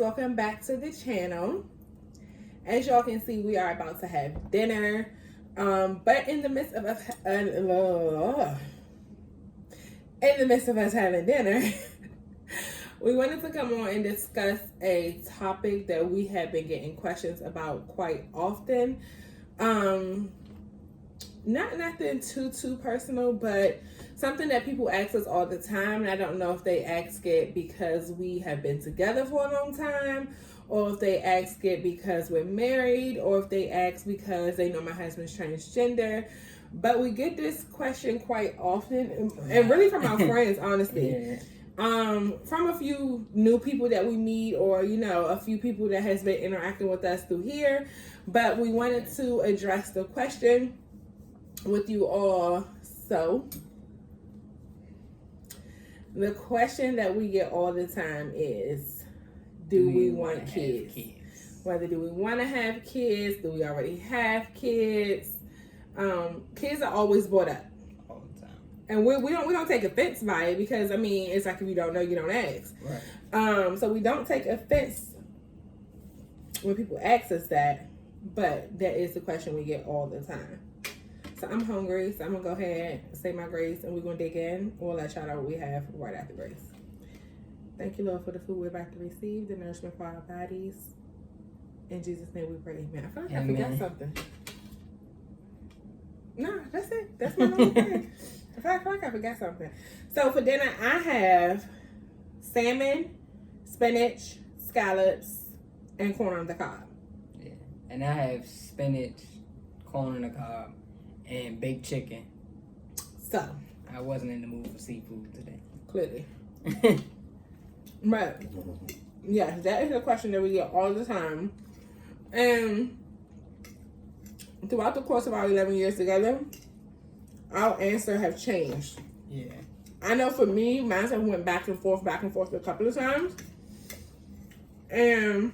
welcome back to the channel. As y'all can see, we are about to have dinner, but in the midst of us having dinner, we wanted to come on and discuss a topic that we have been getting questions about quite often. Not nothing too personal, but something that people ask us all the time. And I don't know if they ask it because we have been together for a long time, or if they ask it because we're married, or if they ask because they know my husband's transgender. But we get this question quite often, and really from our friends, honestly. Yeah. From a few new people that we meet, or a few people that has been interacting with us through here. But we wanted to address the question with you all. So the question that we get all the time is, do we want kids? Whether do we want to have kids? Do we already have kids? Kids are always brought up all the time, and we don't take offense by it, because it's like, if you don't know, you don't ask. Right. So we don't take offense when people ask us that, but that is the question we get all the time. So I'm hungry, so I'm going to go ahead and say my grace, and we're going to dig in. We'll let y'all know what we have right after grace. Thank you, Lord, for the food we're about to receive, the nourishment for our bodies. In Jesus' name we pray, amen. I feel like I forgot something. No, that's it. That's my only thing. I feel like I forgot something. So for dinner, I have salmon, spinach, scallops, and corn on the cob. Yeah, and I have spinach, corn on the cob, and baked chicken. So I wasn't in the mood for seafood today. Clearly. But yeah, that is a question that we get all the time. And throughout the course of our 11 years together, our answer have changed. Yeah. I know for me, mine have went back and forth a couple of times. And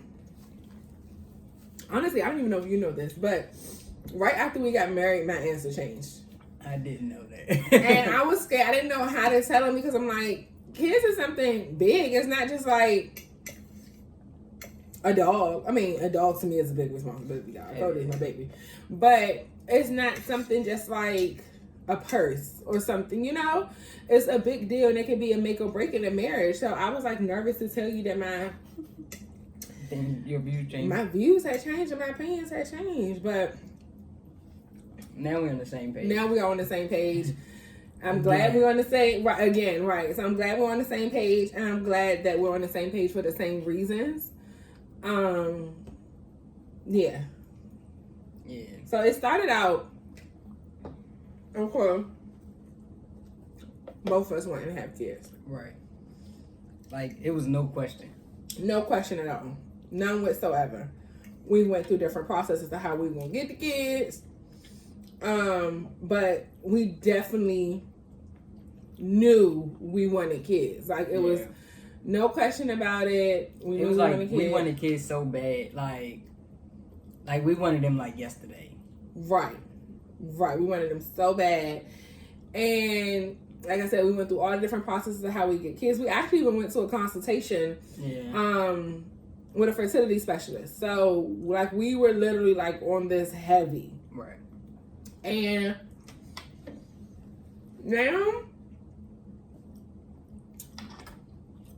honestly, I don't even know if you know this, but right after we got married, my answer changed. I didn't know that. And I was scared. I didn't know how to tell him, because I'm like, kids is something big. It's not just like a dog. A dog to me is a big responsibility. Dog. Cody is my baby. But it's not something just like a purse or something, It's a big deal, and it can be a make or break in a marriage. So I was like nervous to tell you that your views changed. My views had changed and my opinions had changed, but now we're on the same page. Now we are on the same page. I'm glad we're on the same, right. So I'm glad we're on the same page, and I'm glad that we're on the same page for the same reasons. Yeah. So it started out, okay, both of us wanting to have kids. Right. Like, it was no question. No question at all. None whatsoever. We went through different processes of how we were going to get the kids. But we definitely knew we wanted kids. Like, it was no question about it. We wanted kids so bad. Like we wanted them like yesterday. Right. We wanted them so bad. And like I said, we went through all the different processes of how we get kids. We actually even went to a consultation with a fertility specialist. So like, we were literally like on this heavy. Right. And now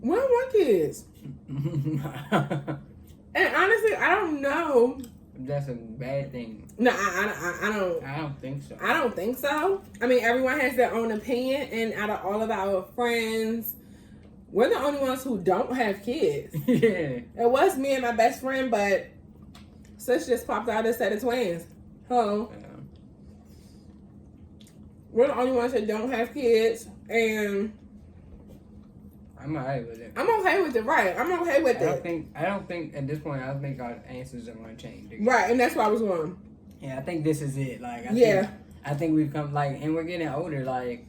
we don't want kids. And honestly, I don't know. That's a bad thing. No, I don't. I don't think so. I don't think so. Everyone has their own opinion, and out of all of our friends, we're the only ones who don't have kids. Yeah. It was me and my best friend, but sis just popped out a set of twins. So we're the only ones that don't have kids, and I'm alright with it. I'm okay with it, right? I'm okay with it. I don't think at this point, I don't think our answers are going to change. Right, and that's why I was going. Yeah, I think this is it. Like, I think we've come, like, and we're getting older. Like,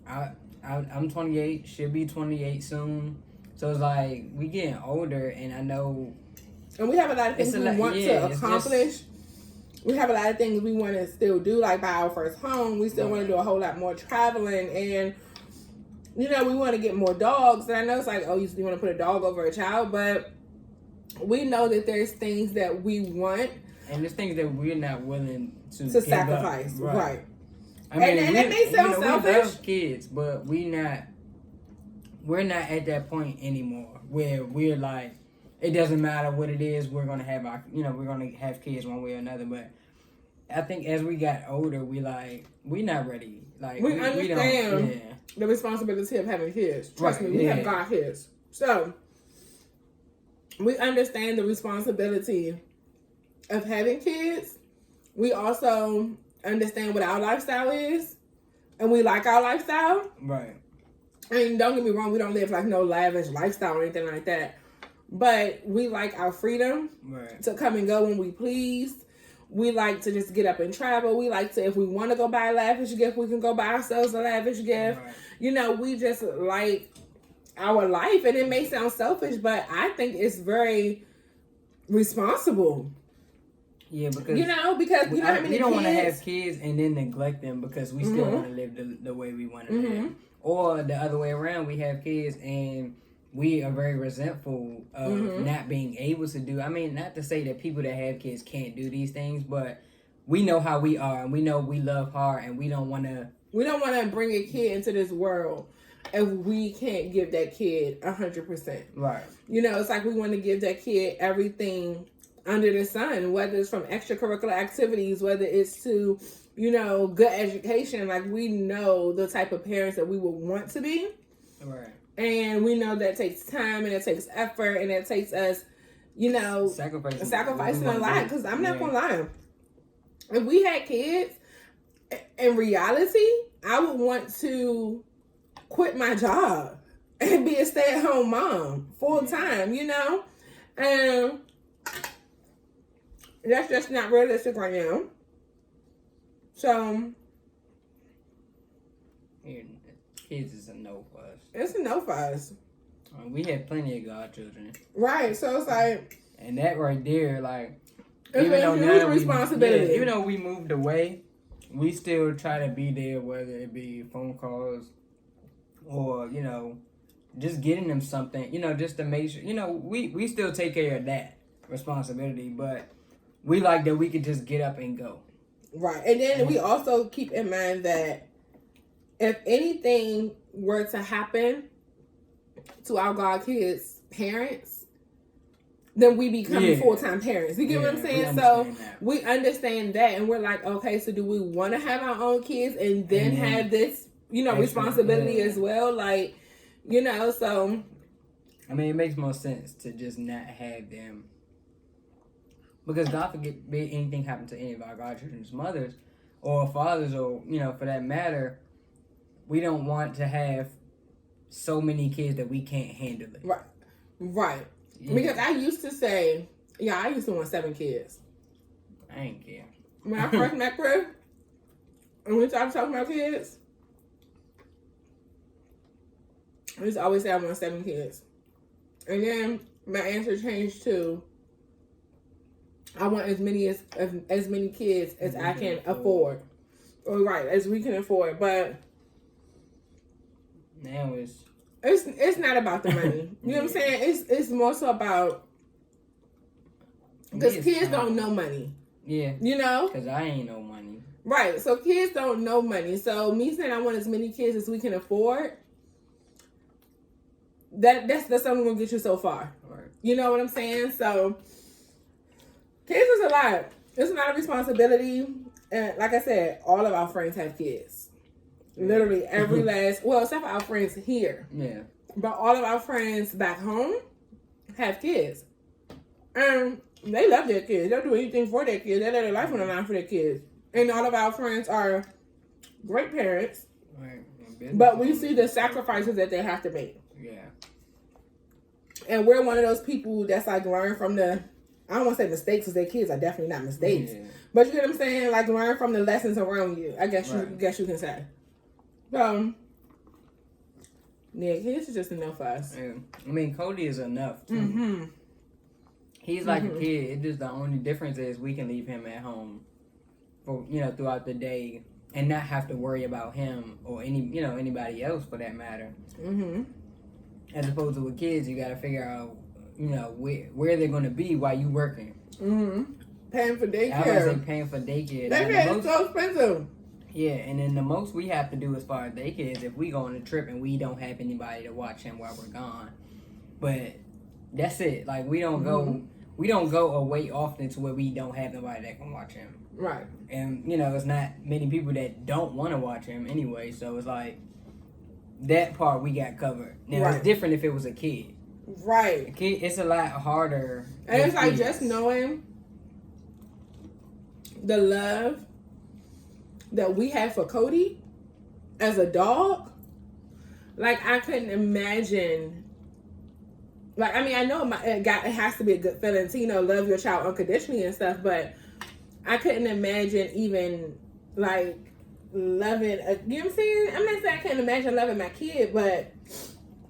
I'm 28, should be 28 soon. So it's like, we getting older, and I know. And we have a lot of things we want to accomplish. We have a lot of things we want to still do, like buy our first home. We still want to do a whole lot more traveling, and we want to get more dogs. And I know it's like, oh, you want to put a dog over a child, but we know that there's things that we want. And there's things that we're not willing to sacrifice. Right. I mean, and that may sound selfish. We love kids, but we're not at that point anymore where we're like, it doesn't matter what it is, we're gonna have we're gonna have kids one way or another. But I think as we got older, we're not ready. Like we understand the responsibility of having kids. Trust me, we have God kids. So we understand the responsibility of having kids. We also understand what our lifestyle is, and we like our lifestyle. Right. I mean, don't get me wrong, we don't live like no lavish lifestyle or anything like that. But we like our freedom to come and go when we please. We like to just get up and travel. We like to, if we want to go buy a lavish gift, we can go buy ourselves a lavish gift. Right. We just like our life. And it may sound selfish, but I think it's very responsible. Yeah, because you know how many we don't want to have kids and then neglect them because we still want to live the way we want to live, or the other way around. We have kids and we are very resentful of not being able to do. I mean, not to say that people that have kids can't do these things, but we know how we are, and we know we love hard, and we don't want to. We don't want to bring a kid into this world if we can't give that kid 100%. Right. It's like we want to give that kid everything under the sun, whether it's from extracurricular activities, whether it's to, good education. Like, we know the type of parents that we would want to be. Right. And we know that takes time and it takes effort and it takes us, sacrificing a lot. Because I'm not going to lie. If we had kids, in reality, I would want to quit my job and be a stay-at-home mom full time, And that's just not realistic right now. So, kids is a no for us. It's a no for us. We had plenty of godchildren. Right. So it's like, and that right there, like, even though now responsibility. Even though we moved away, we still try to be there, whether it be phone calls or just getting them something, just to make sure, we still take care of that responsibility, but we like that we could just get up and go. Right. And then we also keep in mind that if anything were to happen to our God kids' parents, then we become full-time parents. You get what I'm saying? So we understand that, and we're like, okay, so do we want to have our own kids and then have this, responsibility as well? Like, so. I mean, it makes more sense to just not have them. Because God forbid anything happen to any of our godchildren's mothers or fathers or, for that matter, we don't want to have so many kids that we can't handle it. Right. Right. Yeah. Because I used to say, I used to want 7 kids. I ain't care. When I first met Chris, and we started talking about kids, I used to always say I want 7 kids. And then my answer changed to, I want as many kids as I can afford. Or right, as we can afford. But now it's not about the money. You know what I'm saying? It's more so about, because kids don't know money. Yeah. Because I ain't no money. Right. So kids don't know money. So me saying I want as many kids as we can afford, that's something gonna get you so far. Right. You know what I'm saying? So kids is a lot. It's not a responsibility. And like I said, all of our friends have kids. Literally every last, except for our friends here. Yeah. But all of our friends back home have kids. And they love their kids. They'll do anything for their kids. They let their life on the line for their kids. And all of our friends are great parents. Right. But we see the sacrifices that they have to make. Yeah. And we're one of those people that's like learn from the, I don't want to say mistakes because their kids are definitely not mistakes. Yeah. But you know what I'm saying? Like learn from the lessons around you. I guess you can say. So, kids is just enough for us. Yeah. I mean, Cody is enough too. Mm-hmm. He's like a kid. It's just the only difference is we can leave him at home for throughout the day and not have to worry about him or anybody else for that matter. Mm-hmm. As opposed to with kids, you got to figure out you know, where they're going to be while you working. Paying for daycare. I was like paying for daycare. Daycare is so expensive. Yeah, and then the most we have to do as far as daycare is if we go on a trip and we don't have anybody to watch him while we're gone. But that's it. Like we don't go away often to where we don't have nobody that can watch him. Right. And you know, it's not many people that don't want to watch him anyway. So it's like that part we got covered. Now it's different if it was a kid. Right. A kid, it's a lot harder. And it's like just knowing the love that we have for Cody as a dog. Like I couldn't imagine. Like I mean, I know it has to be a good feeling to, you know, love your child unconditionally and stuff, but I couldn't imagine even like loving. You know what I'm saying? I'm not saying I can't imagine loving my kid, but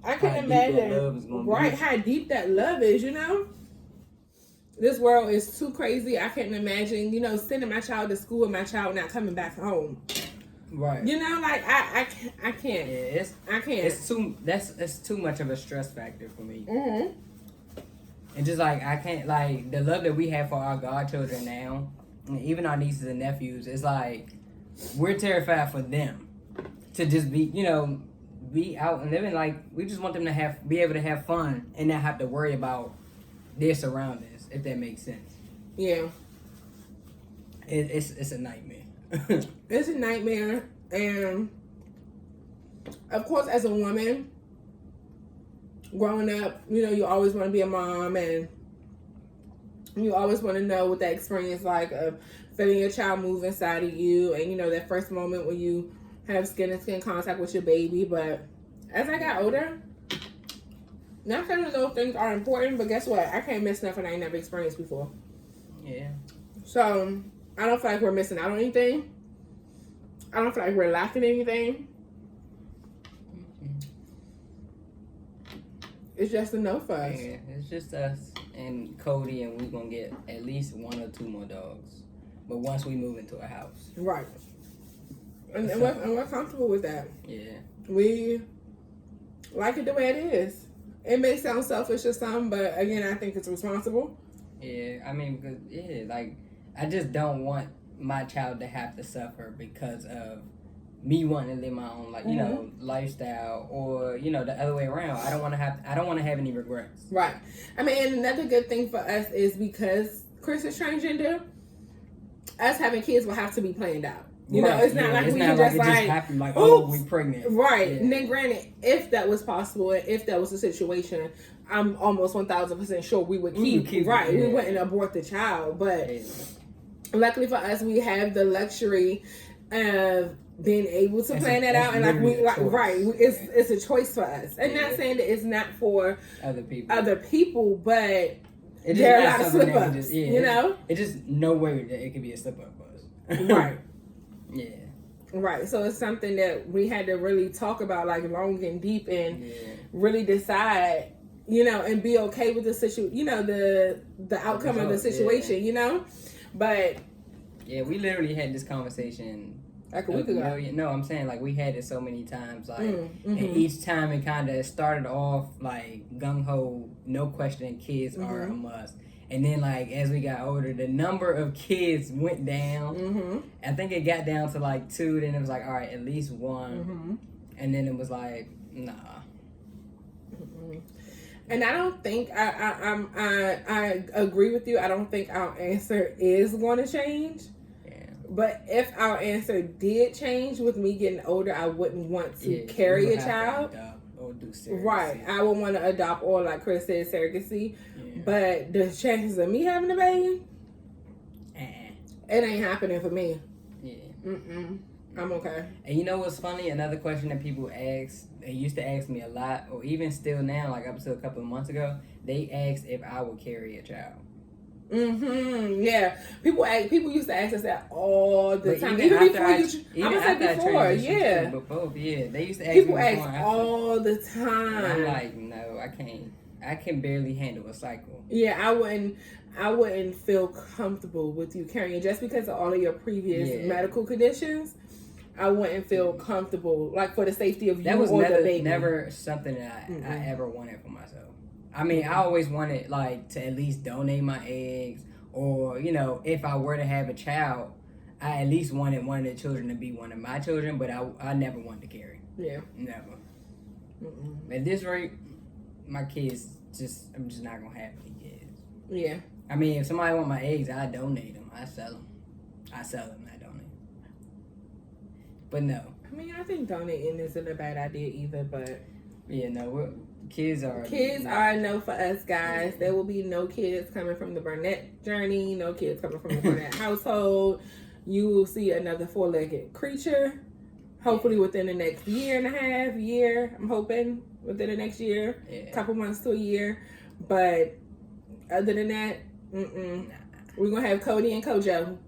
I couldn't imagine how deep that love is. You know, this world is too crazy. I couldn't imagine, you know, sending my child to school and my child not coming back home. Right. You know, like I can't. Yeah, I can't. It's too much of a stress factor for me. And just like I can't, like the love that we have for our godchildren now, and even our nieces and nephews, it's like we're terrified for them to just be, you know, be out and living. Like we just want them to be able to have fun and not have to worry about their surroundings, if that makes sense. Yeah. It's a nightmare. It's a nightmare, and of course, as a woman, growing up, you know, you always want to be a mom, and you always want to know what that experience like of feeling your child move inside of you, and you know that first moment when you have skin-to-skin contact with your baby. But as I got older, not saying those things are important, but guess what? I can't miss nothing I ain't never experienced before. Yeah. So I don't feel like we're missing out on anything. I don't feel like we're lacking anything. It's just a no for us. Yeah, it's just us and Cody, and we're going to get at least 1 or 2 more dogs. But once we move into a house. Right. And we're comfortable with that. Yeah. We like it the way it is. It may sound selfish or something, but again, I think it's responsible. Yeah, I mean, because, like, I just don't want my child to have to suffer because of me wanting to live my own, like, you know, lifestyle, or, you know, the other way around. I don't want to have any regrets. Right. I mean, and another good thing for us is because Chris is transgender, us having kids will have to be planned out. You know, it's not like we can just happen like, oh, we pregnant. Right. Yeah. And then granted, if that was possible, and if that was the situation, I'm almost 1,000% sure we would keep right. Yeah. We wouldn't abort the child. But luckily for us, we have the luxury of being able to plan that out, and it's a choice for us. And not saying that it's not for other people, but there are a lot of slip ups. You know, it's just no way that it could be a slip up for us. Right. Yeah. Right. So it's something that we had to really talk about, like, long and deep, and really decide, you know, and be okay with the situation, you know, the outcome of the situation, you know. But yeah, we literally had this conversation like a week ago. No, I'm saying, like, we had it so many times, like, and each time it kind of started off like gung ho, no question, kids are a must. And then, like, as we got older, the number of kids went down. I think it got down to, like, 2. Then it was like, all right, at least 1. And then it was like, nah. And I don't think, I agree with you. I don't think our answer is going to change. Yeah. But if our answer did change with me getting older, I wouldn't want to carry a child. Or do surrogacy. Right. I would want to adopt, or like Chris said, surrogacy. But the chances of me having a baby, it ain't happening for me. Yeah. I'm okay. And you know what's funny? Another question that people ask, they used to ask me a lot, or even still now, like up to a couple of months ago, they asked if I would carry a child. Yeah. People used to ask us that all the time. Even before I said before, yeah. Before, yeah. They used to ask people me ask all the time. I'm like, no, I can't. I can barely handle a cycle. Yeah, I wouldn't feel comfortable with you carrying, just because of all of your previous medical conditions. I wouldn't feel comfortable, like, for the safety of you or the baby. Never something that I ever wanted for myself. I mean, I always wanted like to at least donate my eggs, or you know, if I were to have a child, I at least wanted one of the children to be one of my children, but I never wanted to carry. Yeah. Never. At this rate, my kids I'm just not gonna have any kids. Yeah. I mean, if somebody want my eggs, I donate them. I sell them. I donate. But no. I mean, I think donating isn't a bad idea either, but yeah, no, kids are a no for us, guys. There will be no kids coming from the Burnette journey, no kids coming from the Burnette household. You will see another 4-legged creature, hopefully within the next year and a half, I'm hoping within the next year, couple months to a year. But other than that, we're gonna have Cody and Kojo.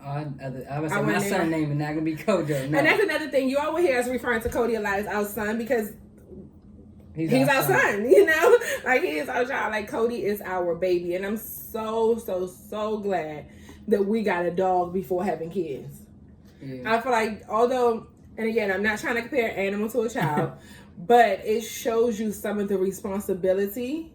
I would say my son's name is not gonna be Kojo. No. And that's another thing. You always hear us referring to Cody a lot as our son because he's our son, you know? Like, he is our child. Like, Cody is our baby. And I'm so glad that we got a dog before having kids. Yeah. I feel like, although, and again, I'm not trying to compare an animal to a child, but it shows you some of the responsibility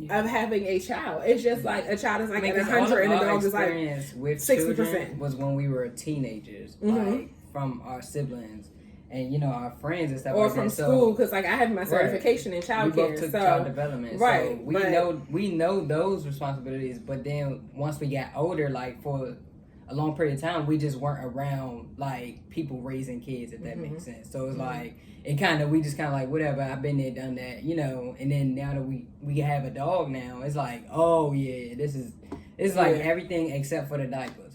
of having a child. It's just like a child is like at 100 and a dog is like with 60%. Was when we were teenagers, like from our siblings and you know our friends and stuff, or like from that. school, because like I have my certification in child care. We both took child development, right? So we know those responsibilities. But then once we got older, like for a long period of time, we just weren't around like people raising kids, if that makes sense. So it's like we just kind of like, whatever, I've been there, done that, you know. And then now that we have a dog now, it's like, oh yeah, it's like everything except for the diapers.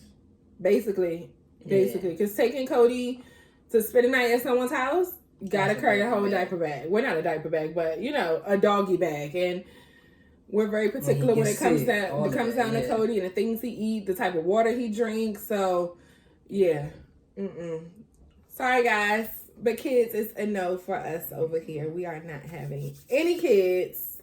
Basically, because taking Cody to spend a night at someone's house, gotta carry a whole diaper bag. Well, not a diaper bag, but you know, a doggy bag. And we're very particular when it comes down to Cody and the things he eats, the type of water he drinks. So, yeah. Sorry, guys. But kids is a no for us over here. We are not having any kids.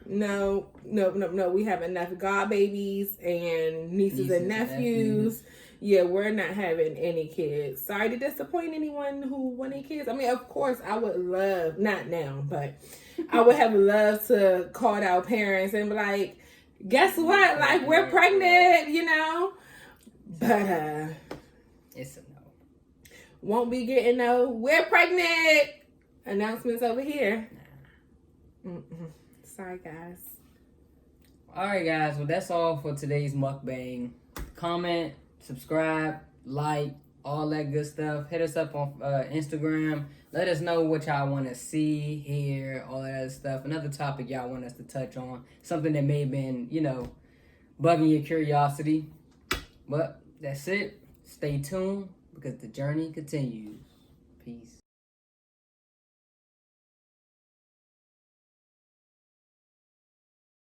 No. We have enough god babies and nieces and nephews. Yeah, we're not having any kids. Sorry to disappoint anyone who wanted kids. I mean, of course, I would love, not now, but I would have loved to call our parents and be like, guess what? Like, we're pregnant, you know? But, it's a no. Won't be getting no, we're pregnant announcements over here. Sorry, guys. All right, guys. Well, that's all for today's mukbang. Comment, subscribe, like, all that good stuff. Hit us up on Instagram. Let us know what y'all want to see, hear, all that other stuff. Another topic y'all want us to touch on. Something that may have been, you know, bugging your curiosity. But that's it. Stay tuned because the journey continues. Peace.